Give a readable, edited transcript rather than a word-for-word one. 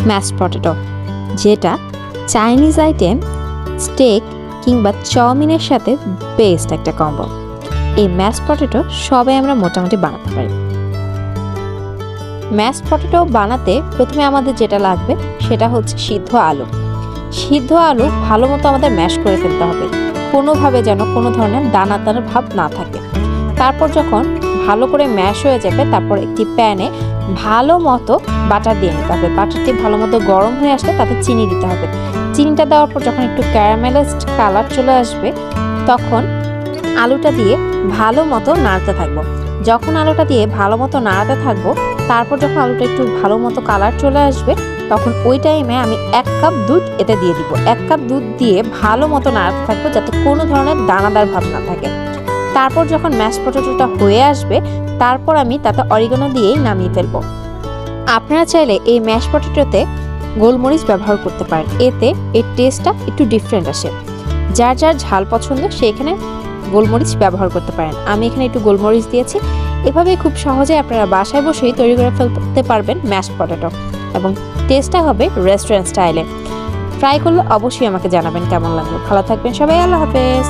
Mash potato, যেটা Chinese item stake কিংবা চাউমিনের সাথে বেস্ট একটা কম্বো। এই ম্যাশ পটেটো সবাই আমরা মোটামুটি বানাতে পারি। ম্যাশ পটেটো বানাতে প্রথমে আমাদের যেটা লাগবে সেটা হচ্ছে সিদ্ধ আলু। সিদ্ধ আলু ভালো মতো আমাদের ম্যাশ করে ফেলতে হবে, কোনোভাবে যেন কোনো ধরনের দানাদার ভাব না থাকে। তারপর যখন ভালো করে ম্যাশ হয়ে যাবে, তারপর একটি প্যানে ভালো মতো বাটার দিয়ে নিতে হবে। বাটারটি ভালো মতো গরম হয়ে আসলে তাতে চিনি দিতে হবে। চিনিটা দেওয়ার পর যখন একটু ক্যারামেলাইজড কালার চলে আসবে, তখন আলুটা দিয়ে ভালো মতো নাড়তে থাকবো। যখন আলুটা দিয়ে ভালো মতো নাড়াতে থাকবো, তারপর যখন আলুটা একটু ভালো মতো কালার চলে আসবে, তখন ওই টাইমে আমি 1 কাপ দুধ এতে দিয়ে দিব। 1 কাপ দুধ দিয়ে ভালো মতো নাড়াতে থাকবো যাতে কোনো ধরনের দানাদার ভাব না থাকে। তারপর যখন ম্যাশ পটেটোটা হয়ে আসবে, তারপর আমি তাতে অরিগানো দিয়েই নামিয়ে ফেলবো। আপনারা চাইলে এই ম্যাশ পটেটোতে গোলমরিচ ব্যবহার করতে পারেন, এতে এর টেস্টটা একটু ডিফারেন্ট আসে। যার যার ঝাল পছন্দ সে এখানে গোলমরিচ ব্যবহার করতে পারেন। আমি এখানে একটু গোলমরিচ দিয়েছি। এভাবেই খুব সহজে আপনারা বাসায় বসেই তৈরি করে ফেলতে পারবেন ম্যাশ পটেটো, এবং টেস্টটা হবে রেস্টুরেন্ট স্টাইলে। ট্রাই করলে অবশ্যই আমাকে জানাবেন কেমন লাগলো। ভালো থাকবেন সবাই, আল্লাহ হাফেজ।